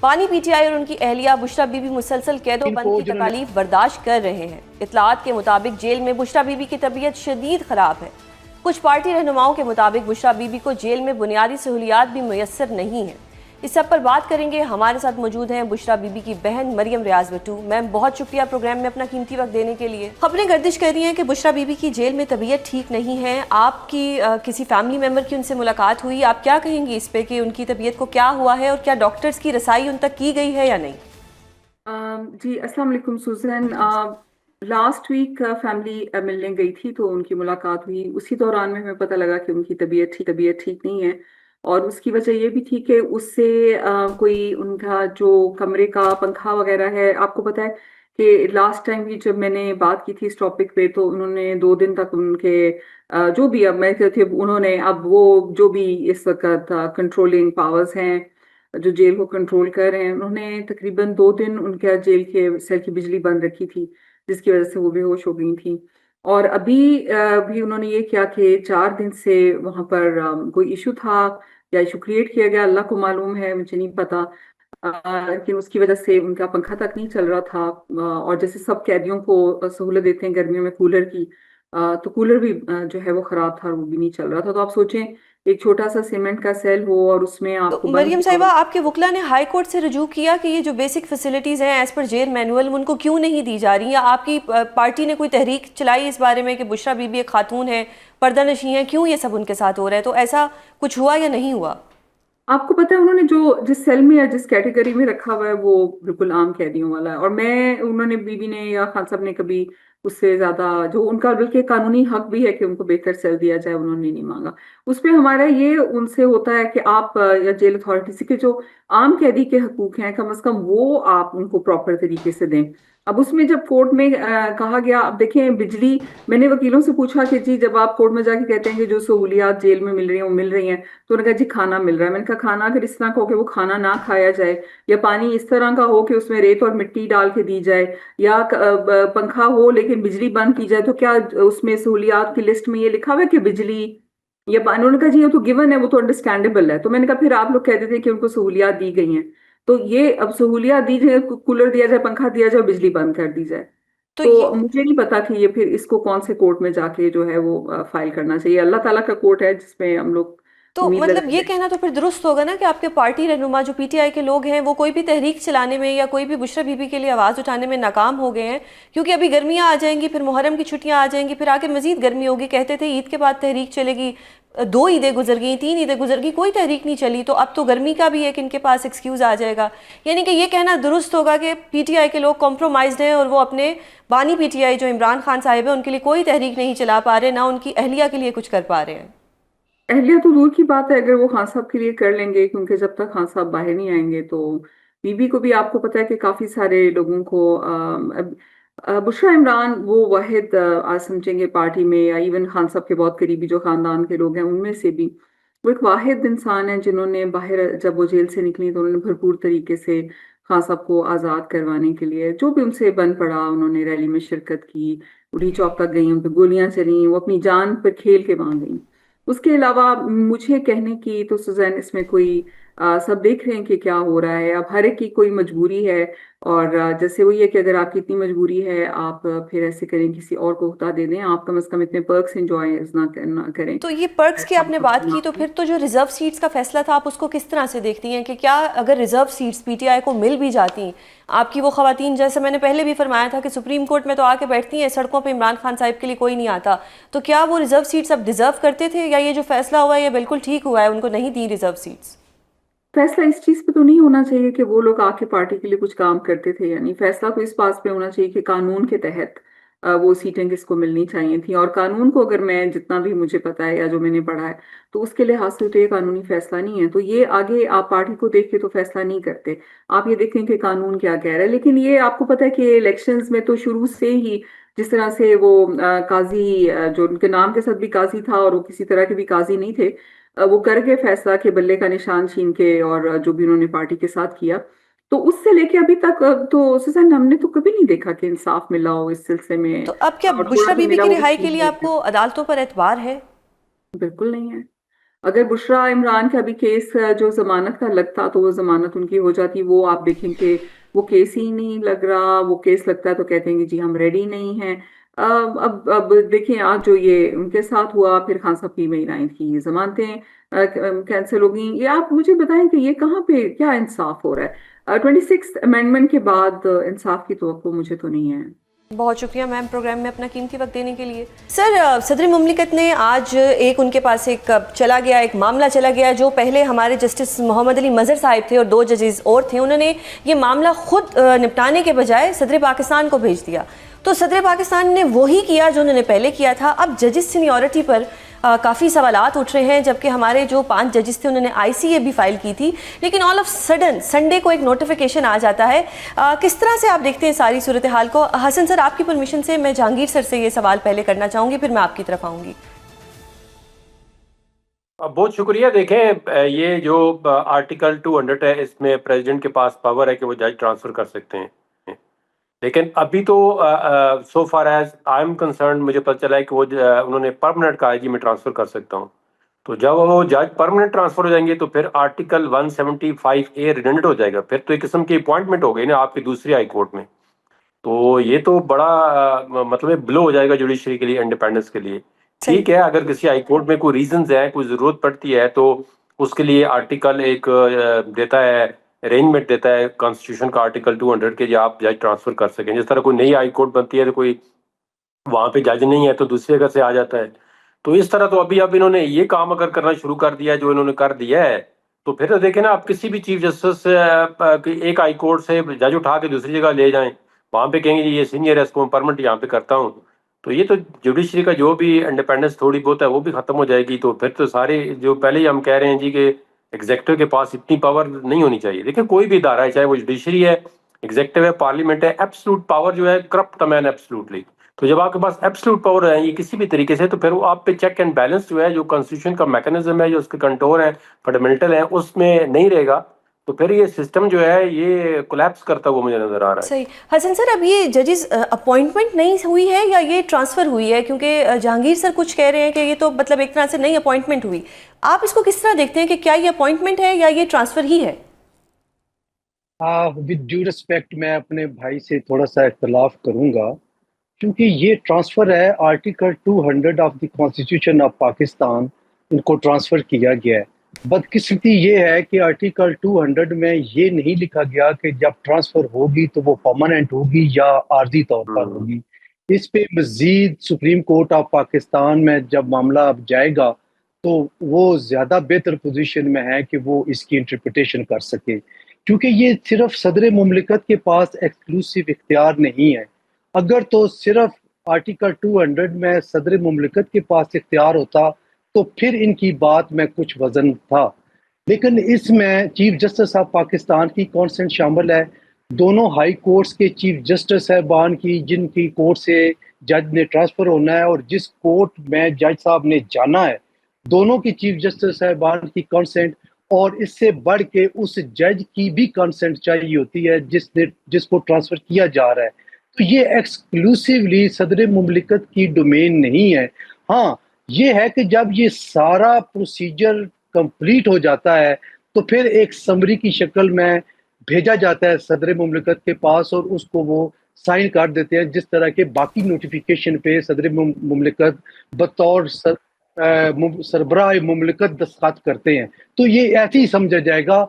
बानी पीटीआई और उनकी अहलिया बुशरा बीबी मुसलसल कैदो बंद की तकालीफ बर्दाश्त कर रहे हैं। इतलात के मुताबिक जेल में बुशरा बीबी की तबीयत शदीद खराब है। कुछ पार्टी रहनुमाओं के मुताबिक बुशरा बीबी को जेल में बुनियादी सहूलियात भी मुयस्सर नहीं है। इस सब पर बात करेंगे। हमारे साथ मौजूद हैं बुशरा बीबी की बहन मरियम रियाज भट्टू। मैम, बहुत शुक्रिया प्रोग्राम में अपना कीमती वक्त देने के लिए। खबरें गर्दिश कर रही हैं कि बुशरा बीबी की जेल में तबीयत ठीक नहीं है। आपकी किसी फैमिली मेम्बर की उनसे मुलाकात हुई? आप क्या कहेंगी इस पे कि उनकी तबीयत को क्या हुआ है और क्या डॉक्टर्स की रसाई उन तक की गई है या नहीं? जी अस्सलाम वालेकुम सुजैन। लास्ट वीक फैमिली मिलने गई थी तो उनकी मुलाकात हुई। उसी दौरान में हमें पता लगा कि उनकी तबीयत ठीक नहीं है। और उसकी वजह ये भी थी कि उससे कोई उनका जो कमरे का पंखा वगैरह है, आपको पता है कि लास्ट टाइम भी जब मैंने बात की थी इस टॉपिक पे तो उन्होंने 2 दिन तक उनके जो भी अब मैं कहती हूँ उन्होंने अब वो जो भी इस वक्त कंट्रोलिंग पावर्स हैं जो जेल को कंट्रोल कर रहे हैं, उन्होंने तकरीबन 2 दिन उनके जेल के सेल की बिजली बंद रखी थी, जिसकी वजह से वो बेहोश हो गई थी। और अभी भी उन्होंने ये किया कि 4 दिन से वहां पर कोई इशू था या इशू क्रिएट किया गया, अल्लाह को मालूम है, मुझे नहीं पता। लेकिन उसकी वजह से उनका पंखा तक नहीं चल रहा था। और जैसे सब कैदियों को सहूलत देते हैं गर्मियों में कूलर की, तो कूलर भी जो है वो खराब था और वो भी नहीं चल रहा था। तो आप सोचें एक छोटा सा सीमेंट का सेल हो और उसमें तो आपको बंद मरियम किया साहिबा, हो। आपके वकला ने हाई कोर्ट से रजू किया कि ये जो बेसिक फैसिलिटीज़ हैं एज पर जेल मैनुअल उनको क्यों नहीं दी जा रही, या आपकी पार्टी ने कोई तहरीक चलाई इस बारे में कि बुशरा बीबी एक खातून है, पर्दा नशी है, क्यों ये सब उनके साथ हो रहा है? तो ऐसा कुछ हुआ या नहीं हुआ? आपको पता है उन्होंने जो जिस सेल में या जिस कैटेगरी में रखा हुआ है वो बिल्कुल आम कैदियों वाला है। और मैं उन्होंने बीबी ने या खान साहब ने कभी उससे ज्यादा जो उनका बल्कि कानूनी हक भी है कि उनको बेहतर सेल दिया जाए, उन्होंने नहीं मांगा। उस पे हमारा ये उनसे होता है कि आप या जेल अथॉरिटी के जो आम कैदी के हकूक हैं कम से कम वो आप उनको प्रॉपर तरीके से दें। अब उसमें जब कोर्ट में कहा गया, अब देखें बिजली, मैंने वकीलों से पूछा कि जी जब आप कोर्ट में जाके कहते हैं कि जो सहूलियात जेल में मिल रही हैं वो मिल रही हैं, तो उन्होंने कहा जी खाना मिल रहा है। मैंने कहा खाना अगर इस तरह का हो कि वो खाना ना खाया जाए, या पानी इस तरह का हो कि उसमें रेत और मिट्टी डाल के दी जाए, या पंखा हो लेकिन बिजली बंद की जाए, तो क्या उसमें सहूलियात की लिस्ट में ये लिखा हुआ है कि बिजली या पानी? उन्होंने कहा जी वो तो गिवन है, वो तो अंडरस्टैंडेबल है। तो मैंने कहा फिर आप लोग कहते थे कि उनको सहूलियात दी गई हैं, तो ये अब सहूलियात दी जाए, कूलर दिया जाए, पंखा दिया जाए, बिजली बंद कर दी जाए। तो ये तो मुझे नहीं पता कि ये फिर इसको कौन से कोर्ट में जाके जो है वो फाइल करना चाहिए। अल्लाह ताला का कोर्ट है जिसमें हम लोग तो उम्मीद मतलब लगाते ये हैं। कहना तो फिर दुरुस्त होगा ना कि आपके पार्टी रहनुमा जो पीटीआई के लोग हैं वो कोई भी तहरीक चलाने में या कोई भी बुशरा बीबी के लिए आवाज़ उठाने में नाकाम हो गए हैं, क्योंकि अभी गर्मियां आ जाएंगी, फिर मुहर्रम की छुट्टियां आ जाएंगी, फिर आगे मजीद गर्मी होगी। कहते थे ईद के बाद तहरीक चलेगी, 2 ईदें गुजर गई, 3 ईदें गुजर गई, कोई तहरीक नहीं चली, तो अब तो गर्मी का भी एक इनके पास एक्सक्यूज़ आ जाएगा। यानी कि ये कहना दुरुस्त होगा कि पीटीआई के लोग कॉम्प्रोमाइज्ड हैं और वो अपने बानी पीटीआई जो इमरान खान साहिब है उनके लिए कोई तहरीक नहीं चला पा रहे, ना उनकी अहलिया के लिए कुछ कर पा रहे हैं। अहलिया तो दूर की बात है, अगर वो खान साहब के लिए कर लेंगे, क्योंकि जब तक खान साहब बाहर नहीं आएंगे तो बीबी को भी आपको पता है कि काफी सारे लोगों को बुशरा इमरान वो वाहिद आज समझेंगे पार्टी में या इवन खान साहब के बहुत करीबी जो खानदान के लोग हैं उनमें से भी वो एक वाहिद इंसान है जिन्होंने बाहर जब वो जेल से निकली तो उन्होंने भरपूर तरीके से खान साहब को आज़ाद करवाने के लिए जो भी उनसे बन पड़ा, उन्होंने रैली में शिरकत की, उड़ी चौक तक गई, उन पर गोलियां चली, वो अपनी जान पर खेल के वहां गई। उसके अलावा मुझे कहने की तो सुजैन इसमें कोई सब देख रहे हैं कि क्या हो रहा है। अब हर एक की कोई मजबूरी है, और जैसे वही है कि अगर आपकी इतनी मजबूरी है आप फिर ऐसे करें, किसी और को हुक्ता दे दें, आप कम से कम इतने पर्क्स एंजॉय ना करें। तो ये पर्क्स की आपने बात की, तो फिर तो जो रिजर्व सीट्स का फैसला था आप उसको किस तरह से देखती हैं कि क्या अगर रिजर्व सीट्स पीटीआई को मिल भी जाती, आपकी वो खवातीन, जैसे मैंने पहले भी फरमाया था कि सुप्रीम कोर्ट में तो आके बैठती हैं, सड़कों पे इमरान खान साहिब के लिए कोई नहीं आता, तो क्या वो रिजर्व सीट्स अब डिजर्व करते थे, या ये जो फैसला हुआ है ये बिल्कुल ठीक हुआ है, उनको नहीं दी रिजर्व सीट्स? फैसला इस चीज पे तो नहीं होना चाहिए कि वो लोग आके पार्टी के लिए कुछ काम करते थे या नहीं। फैसला तो इस बात पे होना चाहिए कि कानून के तहत वो सीटें किसको मिलनी चाहिए थी। और कानून को अगर मैं जितना भी मुझे पता है या जो मैंने पढ़ा है तो उसके लिहाज से तो ये कानूनी फैसला नहीं है। तो ये आगे आप पार्टी को देख के तो फैसला नहीं करते, आप ये देखें कि कानून क्या कह रहा है। लेकिन ये आपको पता है कि इलेक्शंस में तो शुरू से ही जिस तरह से वो काजी जो उनके नाम के साथ भी काजी था और वो किसी तरह के भी काजी नहीं थे, वो करके फैसला के बल्ले का निशान छीन के और जो भी उन्होंने पार्टी के साथ किया, तो उससे लेके अभी तक तो सुजैन हमने तो कभी नहीं देखा कि इंसाफ मिला हो इस सिलसिले में। तो अब क्या और थोड़ा बुशरा जो बीबी मिला की वो भी रिहाई के छीन लिए लिया। आपको अदालतों पर एतबार है? बिल्कुल नहीं है। अगर बुशरा इमरान का भी केस जो जमानत का लगता तो वो जमानत उनकी हो जाती। वो आप देखेंगे वो केस ही नहीं लग रहा, वो केस लगता है तो कहते हैं कि जी हम रेडी नहीं हैं। अब देखिए आज जो ये उनके साथ हुआ, फिर खान साहब की मई 9 की जमानतें कैंसिल हो गई। ये आप मुझे बताएं कि ये कहाँ पे क्या इंसाफ हो रहा है? 26th अमेंडमेंट के बाद इंसाफ की तवक्को मुझे तो नहीं है। बहुत शुक्रिया मैम प्रोग्राम में अपना कीमती वक्त देने के लिए। सर, सदर मुमलिकत ने आज एक चला गया एक मामला चला गया जो पहले हमारे जस्टिस मोहम्मद अली मजहर साहब थे और 2 जजेस और थे, उन्होंने ये मामला खुद निपटाने के बजाय सदर पाकिस्तान को भेज दिया। तो सदर पाकिस्तान ने वही किया जो उन्होंने पहले किया था। अब जजेस सीनियरिटी पर काफ़ी सवालात उठ रहे हैं, जबकि हमारे जो 5 जजेस थे उन्होंने ICA भी फाइल की थी, लेकिन ऑल ऑफ सडन संडे को एक नोटिफिकेशन आ जाता है। किस तरह से आप देखते हैं सारी सूरत हाल को? हसन सर, आपकी परमिशन से मैं जहांगीर सर से ये सवाल पहले करना चाहूँगी, फिर मैं आपकी तरफ आऊँगी। बहुत शुक्रिया। देखें, ये जो आर्टिकल 200 है, इसमें प्रेसिडेंट के पास पावर है कि वो जज ट्रांसफ़र कर सकते हैं। लेकिन अभी तो so far as I am concern मुझे पता चला है कि वो उन्होंने परमानेंट कहा है कि मैं ट्रांसफ़र कर सकता हूँ। तो जब वो जज परमानेंट ट्रांसफ़र हो जाएंगे तो फिर आर्टिकल 175A रिडेंडेंट हो जाएगा। फिर तो एक किस्म की अपॉइंटमेंट हो गई ना आपकी दूसरी हाई कोर्ट में। तो ये तो बड़ा मतलब ब्लो हो जाएगा जुडिशरी के लिए, इंडिपेंडेंस के लिए। ठीक है, अगर किसी हाई कोर्ट में कोई रीजंस है, कोई ज़रूरत पड़ती है, तो उसके लिए आर्टिकल एक देता है, अरेंजमेंट देता है कॉन्स्टिट्यूशन का आर्टिकल 200 के, जो आप जज ट्रांसफ़र कर सकें। जिस तरह कोई नई हाई कोर्ट बनती है तो कोई वहाँ पे जज नहीं है तो दूसरी जगह से आ जाता है। तो इस तरह तो अभी अब इन्होंने ये काम अगर करना शुरू कर दिया जो इन्होंने कर दिया है, तो फिर तो देखें ना, आप किसी भी चीफ जस्टिस एक हाई कोर्ट से जज उठा के दूसरी जगह ले जाएं, वहाँ पे कहेंगे जी ये सीनियर है, इसको मैं परमानेंट यहाँ पे करता हूँ। तो ये तो जुडिशरी का जो भी इंडिपेंडेंस थोड़ी बहुत है वो भी खत्म हो जाएगी। तो फिर तो सारे जो पहले ही हम कह रहे हैं जी कि एग्जेक्टिव के पास इतनी पावर नहीं होनी चाहिए। देखिए कोई भी इदारा है, चाहे वो जुडिशरी है, एग्जेक्टिव है, पार्लियामेंट है, एब्सोल्यूट पावर जो है करप्ट द मैन एब्सोल्युटली। तो जब आपके पास एब्सोल्यूट पावर है ये किसी भी तरीके से, तो फिर वो आप पे चेक एंड बैलेंस जो है, जो कॉन्स्टिट्यूशन का मैकेनिज्म है, जो उसके कंट्रोल है, फंडामेंटल है, उसमें नहीं रहेगा। तो फिर ये सिस्टम जो है ये कोलैप्स करता हुआ मुझे नजर आ रहा है। सही। हसन सर, अब ये जजेस अपॉइंटमेंट नहीं हुई है या ये ट्रांसफ़र हुई है? क्योंकि जहांगीर सर कुछ कह रहे हैं कि ये तो मतलब एक तरह से नई अपॉइंटमेंट हुई। आप इसको किस तरह देखते हैं कि क्या ये अपॉइंटमेंट है या ये ट्रांसफ़र ही है? विद ड्यू रिस्पेक्ट मैं अपने भाई से थोड़ा सा इख्तलाफ करूंगा, क्योंकि ये ट्रांसफ़र है article 200 of the constitution of Pakistan, इनको ट्रांसफ़र किया गया है। बदकिस्मती ये है कि आर्टिकल 200 में ये नहीं लिखा गया कि जब ट्रांसफ़र होगी तो वो परमानेंट होगी या आर्जी तौर पर होगी। इस पे मज़ीद सुप्रीम कोर्ट ऑफ पाकिस्तान में जब मामला अब जाएगा तो वो ज़्यादा बेहतर पोजीशन में है कि वो इसकी इंटरप्रिटेशन कर सके, क्योंकि ये सिर्फ सदर मुमलिकत के पास एक्सक्लूसिव इख्तियार नहीं है। अगर तो सिर्फ आर्टिकल 200 में सदर मुमलिकत के पास इख्तियार होता तो फिर इनकी बात में कुछ वजन था, लेकिन इसमें चीफ जस्टिस ऑफ पाकिस्तान की कॉन्सेंट शामिल है, दोनों हाई कोर्ट्स के चीफ जस्टिस साहबान की, जिनकी कोर्ट से जज ने ट्रांसफ़र होना है और जिस कोर्ट में जज साहब ने जाना है, दोनों की चीफ जस्टिस साहबान की कंसेंट, और इससे बढ़ के उस जज की भी कंसेंट चाहिए होती है जिसको ट्रांसफ़र किया जा रहा है। तो ये एक्सक्लूसिवली सदर मुमलिकत की डोमेन नहीं है। हाँ, ये है कि जब ये सारा प्रोसीजर कंप्लीट हो जाता है तो फिर एक समरी की शक्ल में भेजा जाता है सदर मुमलिकत के पास और उसको वो साइन कर देते हैं, जिस तरह के बाकी नोटिफिकेशन पे सदर मुमलिकत बतौर सरबराह मुमलिकत दस्तखत करते हैं। तो ये ऐसे ही समझा जाएगा